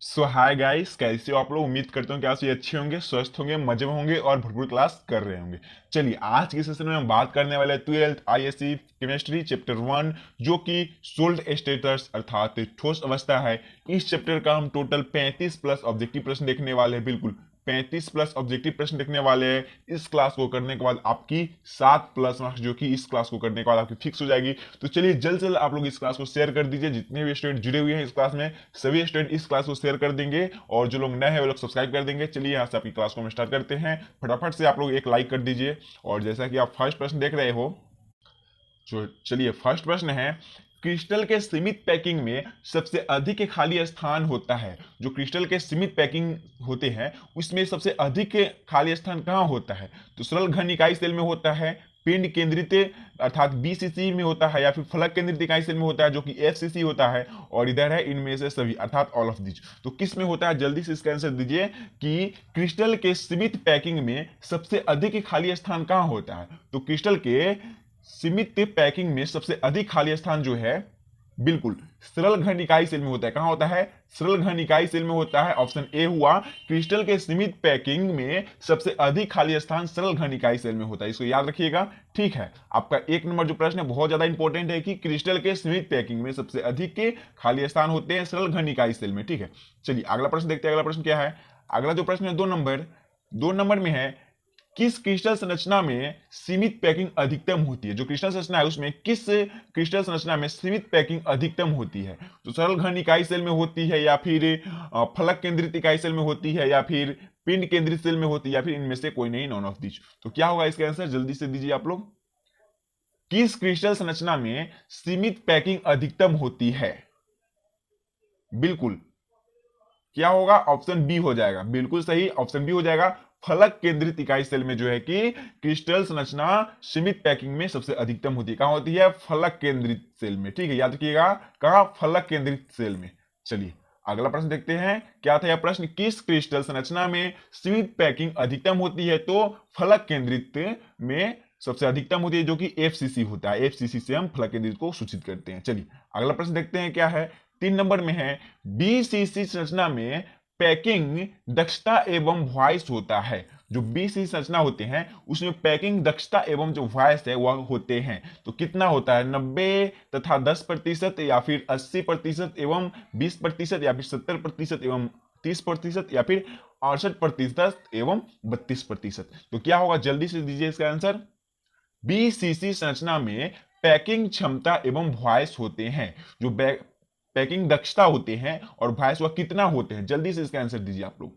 सो hi guys, कैसे हो आप लोग। उम्मीद करता हूँ कि आप सभी अच्छे होंगे, स्वस्थ होंगे, मजे में होंगे और भरपूर क्लास कर रहे होंगे। चलिए, आज के सेशन में हम बात करने वाले हैं 12th आईएससी केमिस्ट्री चैप्टर 1, जो कि सोल्ड स्टेटस अर्थात ठोस अवस्था है। इस चैप्टर का हम टोटल 35 प्लस ऑब्जेक्टिव प्रश्न देखने वाले हैं। बिल्कुल 35 प्लस ऑब्जेक्टिव प्रश्न देखने वाले हैं। इस क्लास को करने के बाद आपकी 7 प्लस मार्क्स जो कि इस क्लास को करने के बाद आपकी फिक्स हो जाएगी। तो चलिए जल्द से जल्द आप लोग इस क्लास को शेयर कर दीजिए। जितने भी स्टूडेंट जुड़े हुए हैं इस क्लास में, सभी स्टूडेंट इस क्लास को शेयर कर देंगे और जो लोग नए हैं वो लोग सब्सक्राइब कर देंगे। चलिए यहाँ से आपकी क्लास को हम स्टार्ट करते हैं। फटाफट से आप लोग एक लाइक कर दीजिए। और जैसा कि आप फर्स्ट प्रश्न देख रहे हो, जो चलिए फर्स्ट प्रश्न है, क्रिस्टल के सीमित पैकिंग में सबसे अधिक खाली स्थान होता है। जो क्रिस्टल के सीमित पैकिंग होते हैं उसमें सबसे अधिक खाली स्थान कहाँ होता है? तो सरल घन इकाई सेल में होता है, पिंड केंद्रित अर्थात बीसीसी में होता है, या फिर फलक केंद्रित इकाई सेल में होता है जो कि एफसीसी होता है, और इधर है इनमें से सभी अर्थात ऑल ऑफ दिस। तो किस में होता है? जल्दी से इसका आंसर दीजिए कि क्रिस्टल के सीमित पैकिंग में सबसे अधिक खाली स्थान कहाँ होता है। तो क्रिस्टल के सीमित पैकिंग में सबसे अधिक खाली स्थान जो है, बिल्कुल सरल घन इकाई सेल में होता है। कहां होता है? सरल घन इकाई सेल में होता है। ऑप्शन ए हुआ, क्रिस्टल के सीमित पैकिंग में सबसे अधिक खाली स्थान सरल घन इकाई सेल में होता है। इसको याद रखिएगा। ठीक है, आपका एक नंबर जो प्रश्न है बहुत ज्यादा इंपॉर्टेंट है कि क्रिस्टल के सीमित पैकिंग में सबसे अधिक के खाली स्थान होते हैं सरल घन इकाई सेल में। ठीक है, चलिए अगला प्रश्न देखते हैं। अगला प्रश्न क्या है? अगला जो प्रश्न है 2 नंबर में है, किस क्रिस्टल संरचना में सीमित पैकिंग अधिकतम होती है? जो क्रिस्टल संरचना है उसमें किस क्रिस्टल संरचना में सीमित पैकिंग अधिकतम होती है? तो सरल घन इकाई सेल में होती है, या फिर फलक केंद्रित इकाई सेल में होती है, या फिर पिंड केंद्रित सेल में होती है, या फिर इनमें से कोई नहीं, नॉन ऑफ दिस। तो क्या होगा इसका आंसर? जल्दी से दीजिए आप लोग। किस क्रिस्टल संरचना में सीमित पैकिंग अधिकतम होती है? बिल्कुल क्या होगा? ऑप्शन बी हो जाएगा। बिल्कुल सही, ऑप्शन बी हो जाएगा। फलक केंद्रित इकाई सेल में जो है कि क्रिस्टल संरचना सीमित पैकिंग में सबसे अधिकतम होती है। कहां होती है? फलक केंद्रित सेल में। ठीक है, याद रखिएगा, कहां? फलक केंद्रित सेल में। चलिए अगला प्रश्न देखते हैं। क्या था यह प्रश्न? किस क्रिस्टल संरचना में सीमित पैकिंग अधिकतम होती है? तो फलक केंद्रित में सबसे अधिकतम होती है, जो कि एफसीसी होता है। एफसीसी से हम फलक केंद्रित को सूचित करते हैं। चलिए अगला प्रश्न देखते हैं क्या है। 3 नंबर में है, बीसीसी संरचना में पैकिंग दक्षता एवं वॉइस होता है। जो बीसीसी संरचना होते हैं उसमें पैकिंग दक्षता एवं जो वॉइस है वह होते हैं। तो कितना होता है? 90 तथा 10%, या फिर 80% एवं 20%, या फिर 70% एवं 30%, या फिर 68% एवं 32%। तो क्या होगा? जल्दी से दीजिए इसका आंसर। बीसीसी संरचना में पैकिंग क्षमता एवं वॉइस होते हैं। जो पैकिंग दक्षता होते हैं और वॉइस वह कितना होते हैं? जल्दी से इसका आंसर दीजिए आप लोग।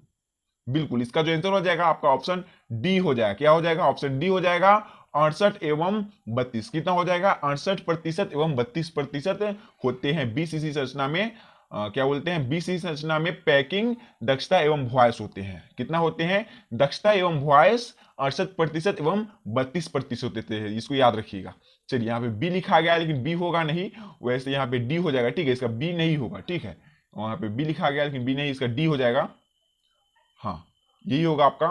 बिल्कुल इसका जो आंसर हो जाएगा आपका ऑप्शन डी हो जाएगा। क्या हो जाएगा? ऑप्शन डी हो जाएगा। 68 एवं 32 कितना हो जाएगा? 68% एवं 32% होते हैं बीसीसी संरचना में। क्या बोलते हैं? बीसीसी संरचना में पैकिंग दक्षता एवं वॉइस होते हैं। कितना होते हैं? दक्षता एवं वॉइस 68% एवं 32% होते हैं। इसको याद रखिएगा। चलिए यहाँ पे बी लिखा गया है लेकिन बी होगा नहीं, वैसे यहाँ पे डी हो जाएगा। ठीक है, इसका बी नहीं होगा। ठीक है, वहां पे बी लिखा गया लेकिन बी नहीं, इसका डी हो जाएगा। हाँ, यही होगा आपका।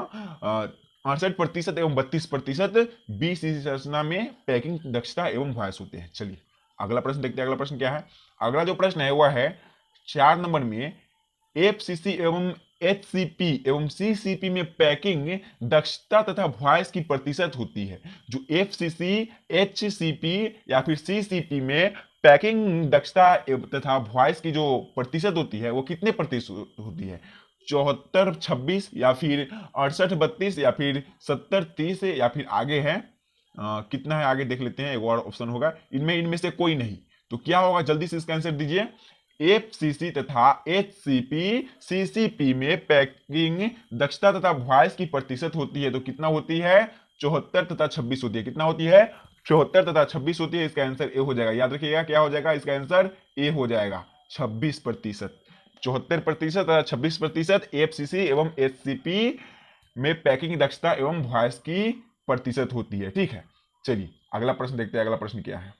68% एवं 32% बीसीसी संरचना में पैकिंग दक्षता एवं वॉइस होते हैं। चलिए अगला प्रश्न देखते हैं। अगला प्रश्न क्या है? अगला जो प्रश्न है वह है 4 नंबर में, एफसीसी एवं एचसीपी एवं सीसीपी में पैकिंग दक्षता तथा वॉइस की प्रतिशत होती है। जो एफसीसी, एचसीपी या फिर सीसीपी में पैकिंग दक्षता तथा वॉइस की जो प्रतिशत होती है वो कितने प्रतिशत होती है? 74-26, या फिर 68-32, या फिर 70-30, या फिर आगे है कितना है आगे देख लेते हैं। एक और ऑप्शन होगा, इनमें से कोई नहीं। तो क्या होगा? जल्दी से इसका आंसर दीजिए। एफसीसी तथा एचसीपी सीसीपी में पैकिंग दक्षता तथा वॉइस की प्रतिशत होती है। तो कितना होती है? 74 तथा 26 होती है। कितना होती है? 74 तथा 26 होती है। इसका आंसर ए हो जाएगा। याद रखिएगा क्या हो जाएगा? इसका आंसर ए हो जाएगा, 26%। 74% तथा 26% एफसीसी एवं एचसीपी में पैकिंग दक्षता एवं वॉइस की प्रतिशत होती है। ठीक है, चलिए अगला प्रश्न देखते हैं। अगला प्रश्न क्या है?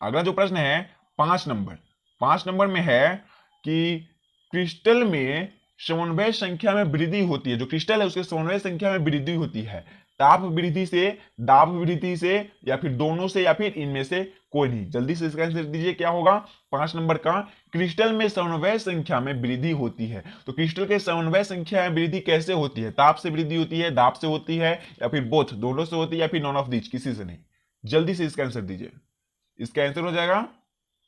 अगला जो प्रश्न है 5 नंबर। 5 नंबर में है कि क्रिस्टल में समन्वय संख्या में वृद्धि होती है। जो क्रिस्टल है उसके समन्वय संख्या में वृद्धि होती है। ताप वृद्धि से, दाब वृद्धि से, या फिर दोनों से, या फिर इनमें से कोई नहीं। जल्दी से इसका आंसर दीजिए, क्या होगा? 5 नंबर का, क्रिस्टल में समन्वय संख्या में वृद्धि होती है। तो क्रिस्टल के समन्वय संख्या में वृद्धि कैसे होती है? ताप से वृद्धि होती है, दाब से होती है, या फिर बोथ, दोनों से होती है, या फिर नॉन ऑफ दीज, किसी से नहीं। जल्दी से इसका आंसर दीजिए। इसका आंसर हो जाएगा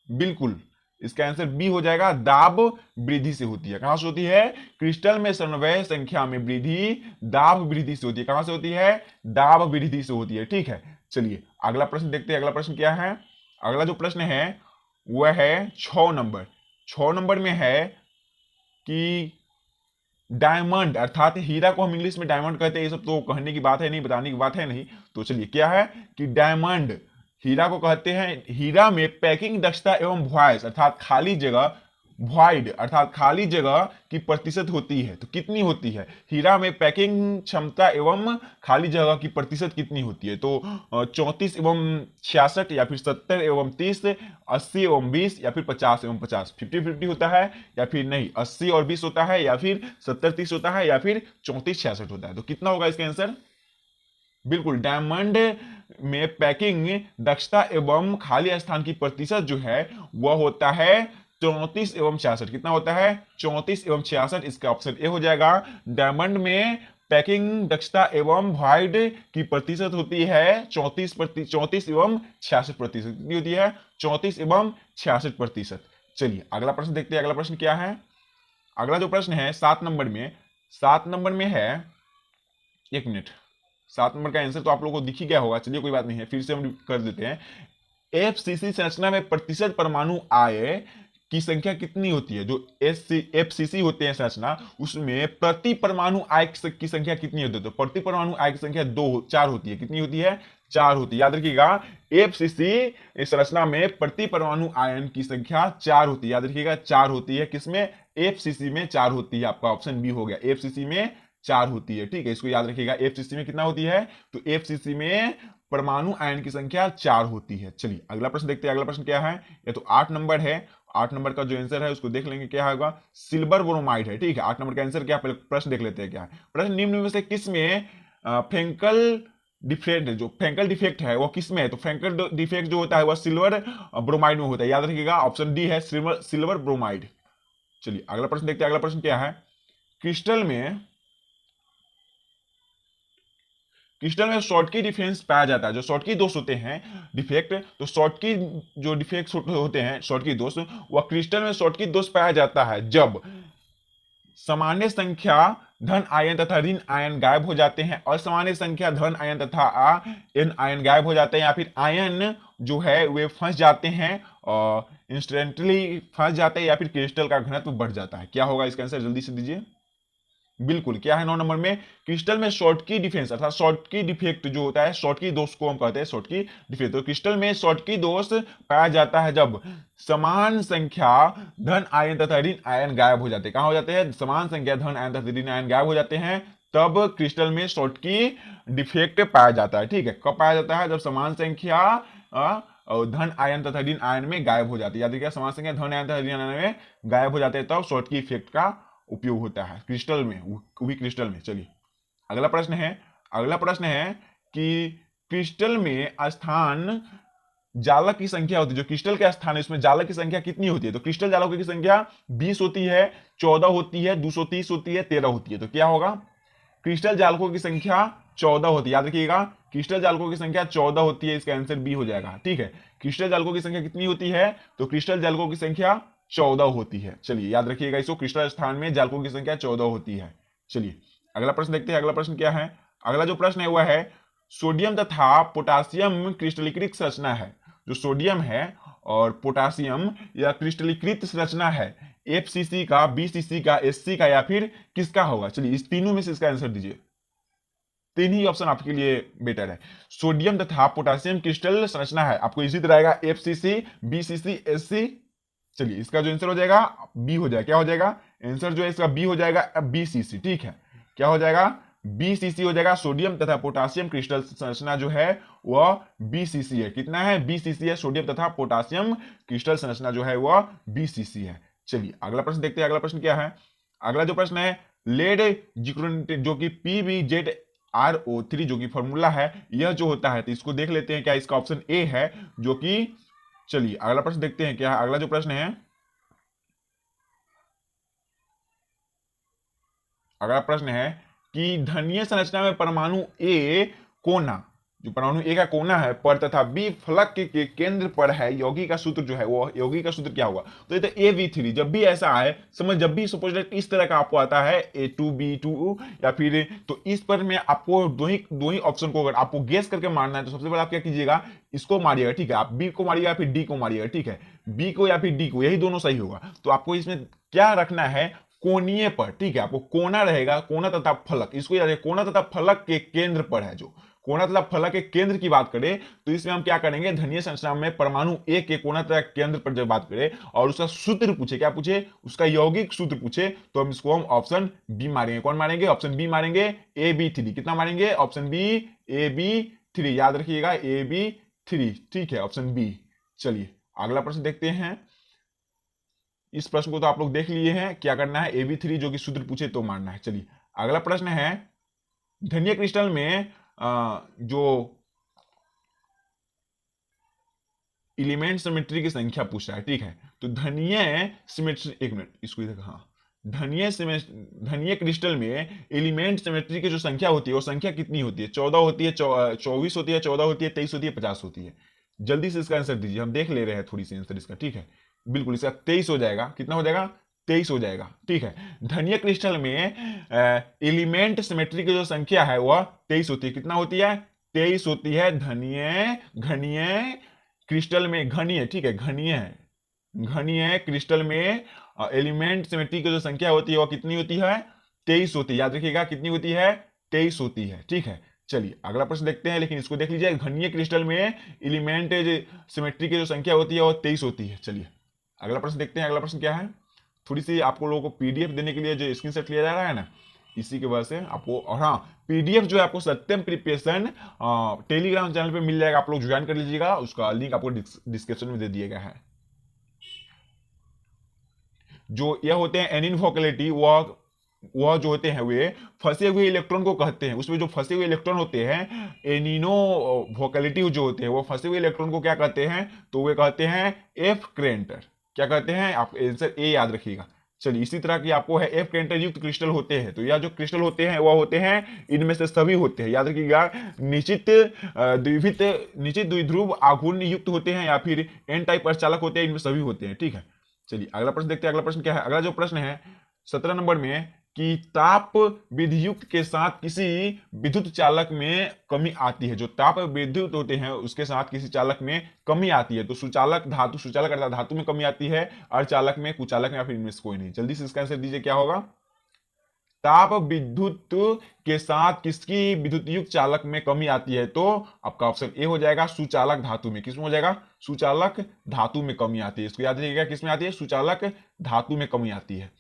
बिल्कुल, इसका आंसर बी हो जाएगा, दाब वृद्धि से होती है। कहां से होती है? क्रिस्टल में समन्वय संख्या में वृद्धि दाब वृद्धि से होती है। कहां से होती है? दाब वृद्धि से होती है। ठीक है, चलिए अगला प्रश्न देखते हैं। अगला प्रश्न क्या है? अगला जो प्रश्न है वह है 6 नंबर। 6 नंबर में है कि डायमंड अर्थात हीरा को हम इंग्लिश में डायमंड कहते हैं, ये सब तो कहने की बात है नहीं, बताने की बात है नहीं। तो चलिए, क्या है कि डायमंड हीरा को कहते हैं। हीरा में पैकिंग दक्षता एवं वॉइस अर्थात खाली जगह, वॉइड अर्थात खाली जगह की प्रतिशत होती है। तो कितनी होती है? हीरा में पैकिंग क्षमता एवं खाली जगह की प्रतिशत कितनी होती है? तो 34 एवं 66, या फिर 70 एवं 30, 80 एवं 20, या फिर 50 एवं 50। 50-50 होता है, या फिर नहीं 80 और 20 होता है, या फिर 70-30 होता है, या फिर 34-66 होता है। तो कितना होगा इसका आंसर? बिल्कुल, डायमंड में पैकिंग दक्षता एवं खाली स्थान की प्रतिशत जो है वह होता है 34 एवं 66। कितना होता है? 34 एवं 66। इसका ऑप्शन ए हो जाएगा। डायमंड में पैकिंग दक्षता एवं वॉइड की प्रतिशत होती है 34 एवं 66%। कितनी होती है? 34 एवं 66%। चलिए अगला प्रश्न देखते हैं। अगला प्रश्न क्या है? अगला जो प्रश्न है 7 नंबर में, 7 नंबर में है, 1 मिनट, 7 नंबर का आंसर तो आप लोगों को दिख ही गया होगा। चलिए कोई बात नहीं है, फिर से हम कर देते हैं। एफसीसी संरचना में प्रतिशत परमाणु आय की संख्या कितनी होती है? जो एफसीसी होते हैं संरचना, उसमें प्रति परमाणु आय की संख्या कितनी होती है? तो प्रति परमाणु आय की संख्या 4 होती है। कितनी होती है? 4 होती है। याद रखिएगा, एफसीसी संरचना में प्रति परमाणु आयन की संख्या 4 होती है। याद रखिएगा, 4 होती है। किसमें? एफसीसी में 4 होती है। आपका ऑप्शन बी हो गया, एफसीसी में 4 होती है। ठीक है, इसको याद रखिएगा। एफसीसी में कितना होती है? तो एफसीसी में परमाणु आयन की संख्या 4 होती है। चलिए अगला प्रश्न देखते हैं। अगला प्रश्न क्या है? ये तो 8 नंबर है। 8 नंबर का जो आंसर है उसको देख लेंगे, क्या होगा? सिल्वर ब्रोमाइड है। ठीक है, 8 नंबर का आंसर क्या? पहले प्रश्न देख लेते हैं क्या है प्रश्न। निम्न में से किस में फ्रेंकल डिफेक्ट, जो फ्रेंकल डिफेक्ट है वो किस में है? तो फ्रेंकल डिफेक्ट जो होता है वह सिल्वर ब्रोमाइड में होता है। याद रखिएगा, ऑप्शन डी है, सिल्वर ब्रोमाइड। चलिए अगला प्रश्न देखते हैं। अगला प्रश्न क्या है? क्रिस्टल में शॉर्टकी डिफेंस पाया जाता है। जो शॉर्टकी दोष होते हैं डिफेक्ट, तो शॉर्टकी जो डिफेक्ट्स होते हैं, शॉर्टकी दोष, वह क्रिस्टल में शॉर्टकी दोष पाया जाता है जब सामान्य संख्या धन आयन तथा ऋण आयन गायब हो जाते हैं, असामान्य संख्या धन आयन तथा ऋण आयन गायब हो जाते हैं, या फिर आयन जो है वे फंस जाते हैं और इंस्टेंटली फंस जाते हैं, या फिर क्रिस्टल का घनत्व बढ़ जाता है। क्या होगा इसका आंसर? जल्दी से दीजिए। बिल्कुल, क्या है 9 नंबर में? क्रिस्टल में शॉर्टकी डिफेंस अर्थात शॉर्टकी डिफेक्ट जो होता है, शॉर्टकी दोष को हम कहते हैं शॉर्टकी डिफेक्ट। तो क्रिस्टल में शॉर्टकी दोष पाया जाता है जब समान संख्या धन आयन तथा ऋण आयन गायब हो जाते हैं। कहां हो जाते हैं? समान संख्या धन आयन तथा ऋण आयन गायब हो जाते हैं, तब क्रिस्टल में शॉर्टकी डिफेक्ट पाया जाता है। ठीक है, कब पाया जाता है? जब समान संख्या और धन आयन तथा ऋण आयन में गायब हो जाती है। याद रखिएगा, समान संख्या धन आयन तथा ऋण आयन में गायब हो जाते हैं, तब शॉर्टकी इफेक्ट का उपयोग होता है क्रिस्टल में, वो भी क्रिस्टल में। चलिए अगला प्रश्न है। अगला प्रश्न है कि क्रिस्टल में स्थान जालक की संख्या होती है। जो क्रिस्टल का स्थान है उसमें जालक की संख्या कितनी होती है? तो क्रिस्टल जालकों की संख्या 20 होती है, 14 होती है, 230 होती है, 13 होती है। तो क्या होगा? क्रिस्टल जालकों की संख्या 14 होती है। याद रखिएगा, क्रिस्टल जालकों की संख्या 14 होती है। इसका आंसर बी हो जाएगा। ठीक है, क्रिस्टल जालकों की संख्या कितनी होती है? तो क्रिस्टल जालकों की संख्या 14 होती है। चलिए याद रखिएगा इसको, क्रिस्टल स्थान में जालकों की संख्या 14 होती है। चलिए अगला प्रश्न देखते हैं। अगला प्रश्न क्या है? अगला जो प्रश्न है वह है सोडियम तथा पोटासियम क्रिस्टलीकृत संरचना है। जो सोडियम है और पोटासियम या क्रिस्टलीकृत संरचना है, एफसीसी का, बीसीसी का, एससी का, या फिर किसका होगा? चलिए इस तीनों में से इसका आंसर दीजिए। तीन ही ऑप्शन आपके लिए बेटर है। सोडियम तथा पोटासियम क्रिस्टल संरचना है, आपको इजी रहेगा, एफसीसी, बीसीसी, एससी। चलिए इसका जो आंसर हो जाएगा बी हो जाएगा। क्या हो जाएगा? आंसर जो है इसका बी हो जाएगा, बीसीसी। ठीक है, क्या हो जाएगा? बीसीसी हो जाएगा। सोडियम तथा पोटासियम क्रिस्टल संरचना जो है वह बीसीसी है। कितना है? बीसीसी है। सोडियम तथा पोटासियम क्रिस्टल संरचना जो है वह बीसीसी है। चलिए अगला प्रश्न देखते हैं। अगला प्रश्न क्या है? अगला जो प्रश्न है, लेड जिक्रोनेट जो कि पीबीजेड RO3 जो कि फॉर्मूला है यह जो होता है, तो इसको देख लेते हैं क्या इसका ऑप्शन ए है जो कि, चलिए अगला प्रश्न देखते हैं क्या है। अगला जो प्रश्न है, अगला प्रश्न है कि धनीय संरचना में परमाणु ए कोना, जो परमाणु ए का कोना है पर तथा बी फलक के केंद्र पर है, योगी का सूत्र जो है वो योगी का सूत्र क्या होगा, तो ये तो AV3। जब भी ऐसा आए समझ, जब भी सपोज इस तरह का आपको आता है A2B2 या फिर, तो इस पर में आपको दो ही ऑप्शन को अगर आपको गेस करके मारना है तो सबसे पहले आप क्या कीजिएगा, इसको मारिएगा, ठीक है, आप बी को मारिएगा फिर डी को मारिएगा, ठीक है, बी को या फिर डी को, यही दोनों सही होगा। तो आपको इसमें क्या रखना है, कोणीय पर, ठीक है, आपको कोना रहेगा, कोना तथा फलक, इसको याद रखिए, कोना तथा फलक के केंद्र पर है, जो कोना तथा फलक के केंद्र की बात करें तो इसमें हम क्या करेंगे, धनीय संरचना में परमाणु ए के कोना तथा केंद्र पर जब बात करें और उसका सूत्र पूछे, क्या पूछे, उसका यौगिक सूत्र पूछे, तो हम ऑप्शन बी मारेंगे। कौन मारेंगे, ऑप्शन बी मारेंगे, AB3। कितना मारेंगे, ऑप्शन बी AB3, याद रखिएगा AB3, ठीक है, ऑप्शन बी। चलिए अगला प्रश्न देखते हैं। इस प्रश्न को तो आप लोग देख लिए हैं, क्या करना है, AB3 जो कि सूत्र पूछे तो मारना है। चलिए अगला प्रश्न है, धनीय क्रिस्टल में जो एलिमेंट सिमेट्री की संख्या पूछ रहा है, ठीक है, तो धनीय सिमेट्री, एक मिनट इसको देखा, हाँ, धनीय क्रिस्टल में एलिमेंट सिमेट्री की जो संख्या होती है वो संख्या कितनी होती है, 14 होती है, 24 होती है, 14 होती है, 23 होती है, 50 होती है। जल्दी से इसका आंसर दीजिए, हम देख ले रहे हैं थोड़ी सी आंसर इसका, ठीक है, बिल्कुल इसका 23 हो जाएगा। कितना हो जाएगा, 23 हो जाएगा, ठीक है। धनीय क्रिस्टल में एलिमेंट सिमेट्री की जो संख्या है वह 23 होती है। कितना होती है, 23 होती है। धनीय घनीय क्रिस्टल में, घनीय, ठीक है, घनीय क्रिस्टल में एलिमेंट सिमेट्री की जो संख्या होती है वह कितनी होती है, 23 होती है। याद रखिएगा कितनी होती है, 23 होती है, ठीक है। चलिए अगला प्रश्न देखते हैं, लेकिन इसको देख लीजिए, घनीय क्रिस्टल में एलिमेंट सिमेट्री की जो संख्या होती है वह 23 होती है। चलिए अगला प्रश्न देखते हैं। अगला प्रश्न क्या है, थोड़ी सी आपको लोगों को पीडीएफ देने के लिए जो स्क्रीनशॉट लिया जा रहा है ना, इसी की वजह से आपको, और हाँ, पीडीएफ जो है आपको सत्यम प्रिपरेशन टेलीग्राम चैनल पे मिल जाएगा, आप लोग ज्वाइन कर लीजिएगा, उसका लिंक आपको डिस्क्रिप्शन में दे दिया गया है। जो यह होते हैं एनिन वोकेलिटी, वह जो होते हैं वे फंसे हुए इलेक्ट्रॉन को कहते हैं। उसमें जो फंसे हुए इलेक्ट्रॉन होते हैं, एनिनो वोकेलिटी जो होते हैं, वो फंसे हुए इलेक्ट्रॉन को क्या कहते हैं, तो वे कहते हैं एफ क्रेंटर। क्या कहते हैं, आप आंसर ए याद रखिएगा। चलिए इसी तरह की आपको है, एफ क्रेंटर युक्त क्रिस्टल होते हैं, तो यह जो क्रिस्टल होते हैं वह होते हैं, इनमें से सभी होते हैं, याद रखिएगा, निश्चित द्विध्रुव आघूर्ण युक्त होते हैं या फिर एन टाइप अर्धचालक होते हैं, इनमें सभी होते हैं, ठीक है। चलिए अगला प्रश्न देखते हैं। अगला प्रश्न क्या है, अगला जो प्रश्न है 17 नंबर में, कि ताप विद्युत के साथ किसी विद्युत चालक में कमी आती है। जो ताप विद्युत होते हैं उसके साथ किसी चालक में कमी आती है, तो सुचालक धातु, सुचालक अर्थात धातु में कमी आती है, अर्धचालक में, कुचालक में, या फिर इनमें से कोई नहीं। जल्दी से इसका आंसर दीजिए, क्या होगा, ताप विद्युत के साथ किसकी विद्युत युक्त चालक में कमी आती है, तो आपका ऑप्शन ए हो जाएगा, सुचालक धातु में। किसमें हो जाएगा, सुचालक धातु में कमी आती है। इसको याद रखिएगा, किसमें आती है, सुचालक धातु में कमी आती है।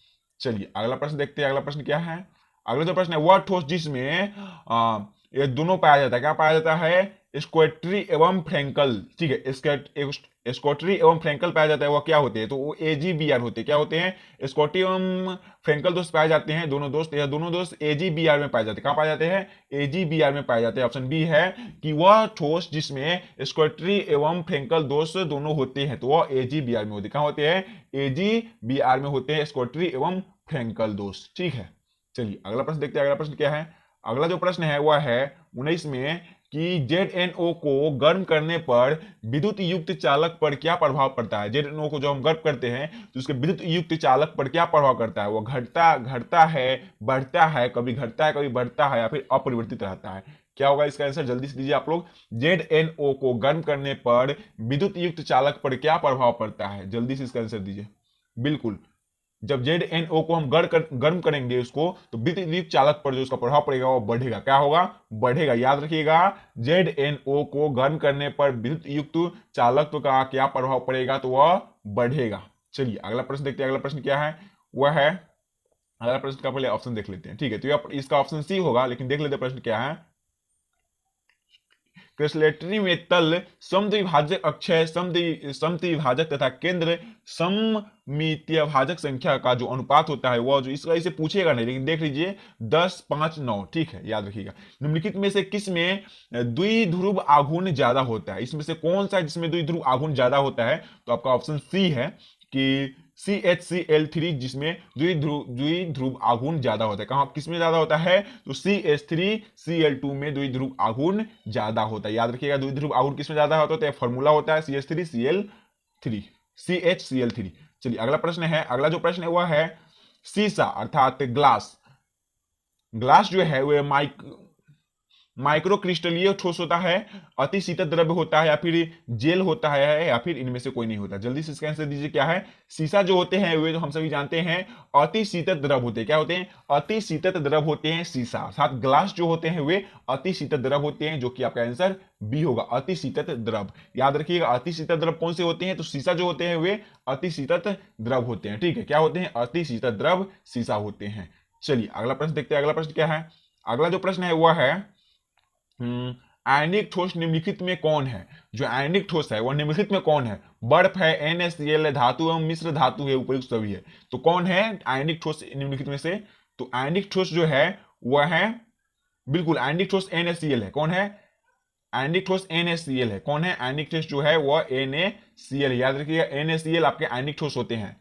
चलिए अगला प्रश्न देखते हैं। अगला प्रश्न क्या है, अगला जो प्रश्न है, वह ठोस जिसमें ये दोनों पाया जाता है, क्या पाया जाता है, स्क्वैटरी एवं फ्रैंकल, ठीक है, स्क्वैटरी एवं फ्रैंकल पाया जाता है, वो क्या होते हैं, तो वो AgBr होते हैं। क्या होते हैं, स्कॉटी एवं फ्रैंकल दोस्त पाए जाते हैं, दोनों दोस्त, या दोनों दोस्त AgBr में पाए जाते हैं। कहाँ पाए जाते हैं, AgBr में पाए जाते हैं। ऑप्शन बी है कि वह ठोस जिसमें स्क्वैटरी एवं फ्रैंकल दोस्त दोनों होते हैं, तो वह AgBr में होते हैं। कहाँ होते हैं, AgBr में होते हैं स्क्वैटरी एवं फ्रैंकल दोस्त, ठीक है। चलिए अगला प्रश्न देखते हैं। अगला प्रश्न क्या है, अगला जो प्रश्न है वह है 19 में, कि ZNO को गर्म करने पर विद्युत युक्त चालक पर क्या प्रभाव पड़ता है। ZNO को जब हम गर्म करते हैं तो उसके विद्युत युक्त चालक पर क्या प्रभाव करता है, वो घटता है, बढ़ता है, कभी घटता है कभी बढ़ता है, या फिर अपरिवर्तित रहता है। क्या होगा इसका आंसर, जल्दी से दीजिए आप लोग। ZNO को गर्म करने पर विद्युत युक्त चालक पर क्या प्रभाव पड़ता है, जल्दी से इसका आंसर दीजिए। बिल्कुल, जब ZNO को हम गर्म करेंगे उसको, तो विद्युत चालक पर जो उसका प्रभाव पड़ेगा वो बढ़ेगा। क्या होगा, बढ़ेगा। याद रखिएगा, ZNO को गर्म करने पर विद्युत युक्त चालक का क्या प्रभाव पड़ेगा, तो वह बढ़ेगा। चलिए अगला प्रश्न देखते हैं। अगला प्रश्न क्या है, वह है, अगला प्रश्न का पहले ऑप्शन देख लेते हैं, ठीक है। तो इसका ऑप्शन सी होगा, लेकिन देख लेते हैं प्रश्न क्या है। क्रिस्टलेटरी में तल समद्विभाजक अक्षय समद्विभाजक तथा केंद्र सममितीयभाजक संख्या का जो अनुपात होता है वह जो इसका इसे पूछेगा नहीं, लेकिन देख लीजिए 10, 5, 9, ठीक है, याद रखिएगा। निम्नलिखित में से किस में द्विध्रुव आघूर्ण ज्यादा होता है, इसमें से कौन सा है जिसमें द्विध्रुव आघूर्ण ज्यादा होता है? तो आपका ऑप्शन सी है कि CHCl3 जिसमें द्विध्रुव आघूर्ण ज्यादा होता है। कहां किसमें ज्यादा होता है? तो CH3Cl2 में द्विध्रुव आघूर्ण ज्यादा होता है। याद रखिएगा द्विध्रुव आघूर्ण किसमें ज्यादा होता है? फॉर्मूला होता है CH3Cl3। चलिए अगला प्रश्न है, अगला जो प्रश्न है वह है सीसा अर्थात ग्लास। ग्लास जो है वह माइक्रो क्रिस्टलीय ठोस होता है, अति शीतल द्रव्य होता है, या फिर जेल होता है, या फिर इनमें से कोई नहीं होता। जल्दी से इसका आंसर दीजिए क्या है? सीसा जो होते हैं वे तो हम सभी जानते हैं अति शीतल द्रव होते हैं। क्या होते हैं? अति शीतल द्रव होते हैं सीसा। साथ ग्लास जो होते हैं वे अति शीतल द्रव होते हैं, जो कि आपका आंसर बी होगा, अति शीतल द्रव। याद रखिएगा अति शीतल द्रव कौन से होते हैं? तो सीसा जो होते हैं वे अति शीतल द्रव होते हैं, ठीक है। क्या होते हैं? अति शीतल द्रव सीसा होते हैं। चलिए अगला प्रश्न देखते हैं। अगला प्रश्न क्या है? अगला जो प्रश्न है वह है आयनिक ठोस निम्नलिखित में कौन है? जो आयनिक ठोस है वह निम्नलिखित में कौन है? बर्फ है, NaCl है, धातु एवं मिश्र धातु है, उपयुक्त सभी है। तो कौन है आयनिक ठोस निम्नलिखित में से? तो आयनिक ठोस जो है वह है, बिल्कुल आयनिक ठोस NaCl है। कौन है? आयनिक ठोस NaCl है। कौन है? आयनिक ठोस जो है वह NaCl। याद रखिएगा NaCl आपके आयनिक ठोस होते हैं।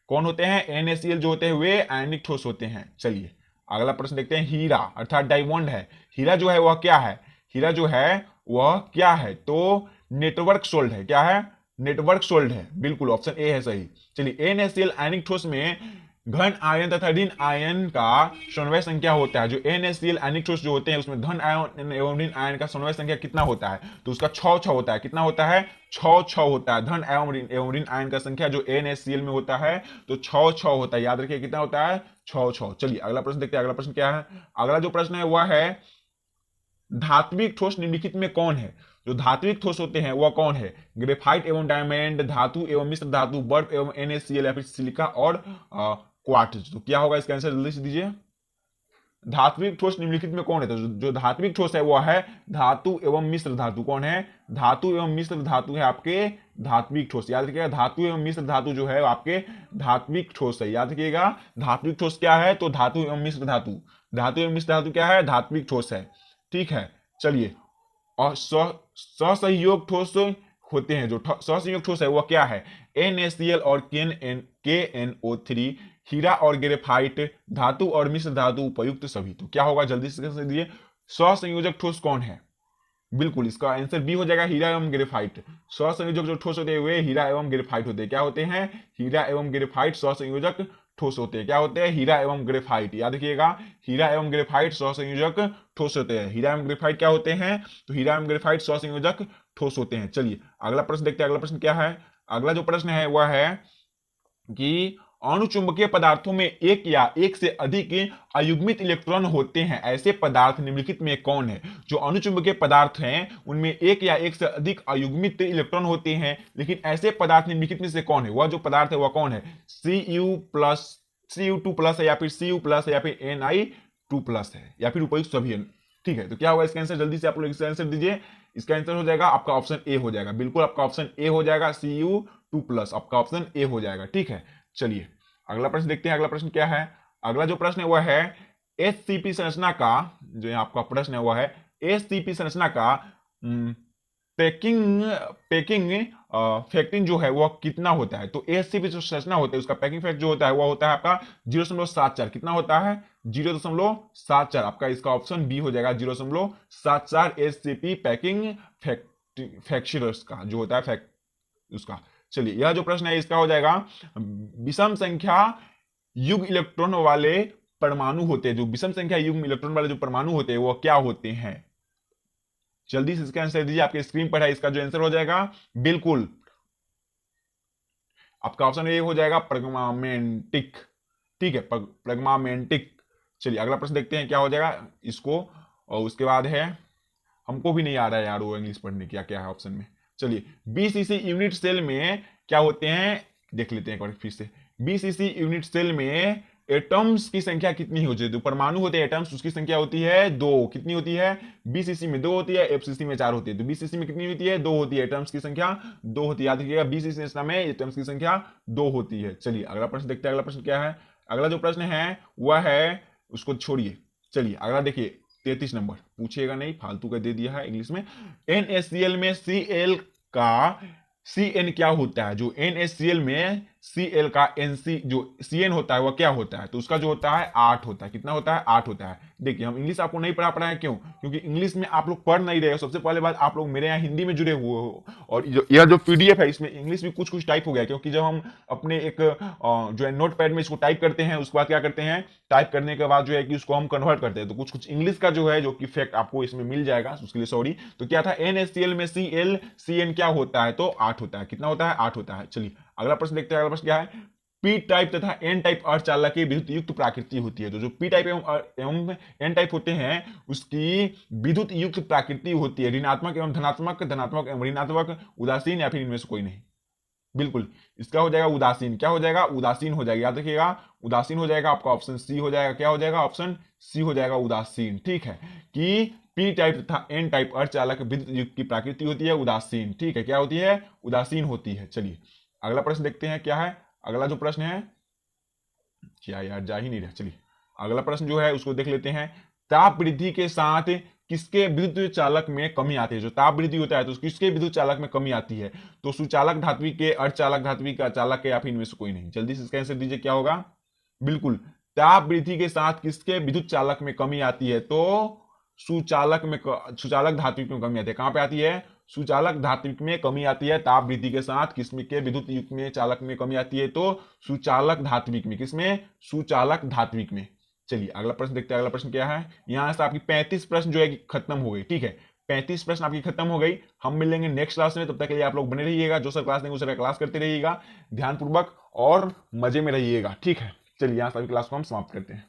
कौन होते हैं? NaCl जो होते हैं वे आयनिक ठोस होते हैं। चलिए अगला प्रश्न देखते हैं। हीरा अर्थात डायमंड है। हीरा जो है वह क्या है? हीरा जो है वह क्या है? तो नेटवर्क सोल्ड है। क्या है? नेटवर्क सोल्ड है, बिल्कुल ऑप्शन ए है सही। चलिए NaCl आयनिक ठोस में घन आयन तथा ऋण आयन का समन्वय संख्या होता है। जो NaCl आयनिक ठोस जो होते हैं उसमें धन आयन एवं ऋण आयन का समन्वय संख्या कितना होता है? तो उसका 6 होता है। कितना होता है? 6 होता है। धन एवं ऋण आयन का संख्या जो NaCl में होता है तो 6 होता है। याद रखिए कितना होता है? 6। चलिए अगला प्रश्न देखते हैं। अगला प्रश्न क्या है? अगला जो प्रश्न है वह है धात्विक ठोस निम्नलिखित में कौन है? जो धात्विक ठोस होते हैं वह कौन है? ग्रेफाइट एवं डायमंड, धातु एवं मिश्र धातु, बर्फ एवं NaCl, या फिर सिलिका और क्वार्ट्ज। तो क्या होगा इसका आंसर? जल्दी से दीजिए। धात्विक ठोस निम्नलिखित में कौन है? तो जो धात्विक ठोस है वह है धातु एवं मिश्र धातु। कौन है? धातु एवं मिश्र धातु है आपके धात्विक ठोस। याद रखिएगा धातु एवं मिश्र धातु जो है आपके धात्विक ठोस है। याद रखिएगा धात्विक ठोस क्या है? तो धातु एवं मिश्र धातु। धातु एवं मिश्र धातु क्या है? धात्विक ठोस है, ठीक है। चलिए और सहसंयोग ठोस होते हैं। जो सहसंयोग ठोस है वह क्या है? NaCl और KNO3, हीरा और ग्रेफाइट, धातु और मिश्र धातु, उपयुक्त सभी। तो क्या होगा? जल्दी से दीजिए। सहसंयोजक ठोस कौन है? बिल्कुल इसका आंसर बी हो जाएगा, हीरा एवं ग्रेफाइट। सहसंयोजक जो ठोस होते हैं वे हीरा एवं ग्रेफाइट होते हैं। क्या होते हैं? हीरा एवं ग्रेफाइट सहसंयोजक ठोस होते हैं। क्या होते हैं? हीरा एवं ग्रेफाइट। याद रखिएगा हीरा एवं ग्रेफाइट सहसंयोजक ठोस होते हैं। हीरा एवं ग्रेफाइट क्या होते हैं? तो हीरा एवं ग्रेफाइट सहसंयोजक ठोस होते हैं। चलिए अगला प्रश्न देखते हैं। अगला प्रश्न क्या है? अगला जो प्रश्न है वह है कि अणुचुंबकीय पदार्थों में एक या एक से अधिक अयुग्मित इलेक्ट्रॉन होते हैं। ऐसे पदार्थ निम्नलिखित में कौन है? जो अणुचुंबकीय पदार्थ हैं उनमें एक या एक से अधिक अयुग्मित इलेक्ट्रॉन होते हैं, लेकिन ऐसे पदार्थ निम्नलिखित में से कौन है? वह जो पदार्थ है वह कौन है? Cu2+ है, या फिर Cu+ है, या फिर Ni2+ है, या फिर उपयुक्त सभी है, ठीक है। तो क्या होगा इसका आंसर? जल्दी से आप लोग इसका आंसर दीजिए। इसका आंसर हो जाएगा आपका ऑप्शन ए हो जाएगा, बिल्कुल आपका ऑप्शन ए हो जाएगा, Cu2+ आपका ऑप्शन ए हो जाएगा, ठीक है। चलिए अगला प्रश्न देखते हैं। अगला प्रश्न क्या है? अगला जो प्रश्न है वह है HCP संरचना का, जो यहाँ आपका प्रश्न है वह है HCP संरचना का पैकिंग फैक्टिंग जो है वह कितना होता है? तो HCP जो संरचना होता है उसका पैकिंग फैक्ट जो होता है वह होता है आपका 0.74। कितना होता है? 0.74। आपका इसका ऑप्शन बी हो जाएगा, 0.74 HCP पैकिंग फैक्टर्स का जो होता है उसका। चलिए यह जो प्रश्न है इसका हो जाएगा विषम संख्या युग्म इलेक्ट्रॉन वाले परमाणु होते हैं। जो विषम संख्या युग्म इलेक्ट्रॉन वाले जो परमाणु होते हैं वो क्या होते हैं? जल्दी से इसका आंसर दीजिए, आपके स्क्रीन पर है। इसका जो आंसर हो जाएगा बिल्कुल आपका ऑप्शन ए हो जाएगा प्रगमामेंटिक, ठीक है, प्रगमामेंटिक। चलिए अगला प्रश्न देखते हैं क्या हो जाएगा इसको, और उसके बाद है हमको भी नहीं आ रहा है यार वो इंग्लिश पढ़ने क्या क्या है ऑप्शन में। चलिए BCC यूनिट सेल में क्या होते हैं देख लेते हैं एक बार फिर से। BCC यूनिट सेल में एटम्स की संख्या कितनी हो जाती है? परमाणु होते हैं एटम्स, उसकी संख्या होती है 2। कितनी होती है? बीसीसी में 2 होती है, एफसीसी में 4 होती है। तो बीसीसी में कितनी होती है? 2 होती है। एटम्स की संख्या 2 होती है, याद रखिएगा। बीसीसी में एटम्स की संख्या 2 होती है। चलिए अगला प्रश्न देखते हैं। अगला प्रश्न क्या है? अगला जो प्रश्न है वह है, उसको छोड़िए, चलिए अगला देखिए। 33 नंबर पूछेगा नहीं, फालतू का दे दिया है इंग्लिश में। NaCl में Cl का Cn क्या होता है? जो NaCl में Cl का NC जो Cn होता है वह क्या होता है? तो उसका जो होता है 8 होता है। कितना होता है? 8 होता है। देखिए हम इंग्लिश आपको नहीं पढ़ा है, क्यों? क्योंकि इंग्लिश में आप लोग पढ़ नहीं रहे हो। सबसे पहले बात, आप लोग मेरे यहाँ हिंदी में जुड़े हुए हो, और यह जो PDF है इसमें इंग्लिश भी कुछ कुछ टाइप हो गया, क्योंकि जब हम अपने एक जो है नोट पैड में इसको टाइप करते हैं, उसके बाद क्या करते हैं, टाइप करने के बाद जो है कि उसको हम कन्वर्ट करते हैं, तो कुछ कुछ इंग्लिश का जो है जो कि फैक्ट आपको इसमें मिल जाएगा, उसके लिए सॉरी। तो क्या था? NaCl में Cl Cn क्या होता है? तो 8 होता है। कितना होता है? 8 होता है। चलिए अगला प्रश्न देखते हैं। अगला प्रश्न क्या है? पी टाइप तथा एन टाइप अर्धचालक की विद्युत युक्त प्रकृति होती है। तो जो पी टाइप एवं एन टाइप होते हैं उसकी विद्युत युक्त प्रकृति होती है ऋणात्मक एवं धनात्मक, धनात्मक एवं ऋणात्मक, उदासीन, या फिर इनमें से कोई नहीं। बिल्कुल इसका हो जाएगा उदासीन। क्या हो जाएगा? उदासीन हो जाएगा, याद रखिएगा उदासीन हो जाएगा। आपका ऑप्शन सी हो जाएगा। क्या हो जाएगा? ऑप्शन सी हो जाएगा, उदासीन। ठीक है कि पी टाइप तथा एन टाइप अर्धचालक विद्युत युक्त की प्रकृति होती है उदासीन। ठीक है, क्या होती है? उदासीन होती है। चलिए अगला प्रश्न देखते हैं क्या है। अगला जो प्रश्न है, क्या यार जा ही नहीं रहा, चलिए अगला प्रश्न जो है उसको देख लेते हैं। ताप वृद्धि के साथ किसके विद्युत चालक में कमी आती है? जो ताप वृद्धि होता है तो किसके विद्युत चालक में कमी आती है? तो सुचालक धात्विक के, अर्धचालक धात्विक का, चालक के, या फिर इनमें से कोई नहीं। जल्दी से इसका आंसर दीजिए, क्या होगा? बिल्कुल ताप वृद्धि के साथ किसके विद्युत चालक में कमी आती है? तो सुचालक धात्विक में कमी आती है। कहां पे आती है? सुचालक धात्विक में कमी आती है। ताप वृद्धि के साथ किसमें के विद्युत युक्त में चालक में कमी आती है? तो सुचालक धात्विक में। किसमें? सुचालक धात्विक में। चलिए अगला प्रश्न देखते हैं। अगला प्रश्न क्या है? यहां से आपकी 35 प्रश्न जो है कि खत्म हो गई। ठीक है, 35 प्रश्न आपकी खत्म हो गई। हम मिलेंगे नेक्स्ट क्लास में, तब तक के लिए आप लोग बने रहिएगा। जो सर क्लास नहीं वो सर क्लास करते रहिएगा ध्यानपूर्वक और मजे में रहिएगा। ठीक है, चलिए यहां से अभी क्लास को हम समाप्त करते हैं।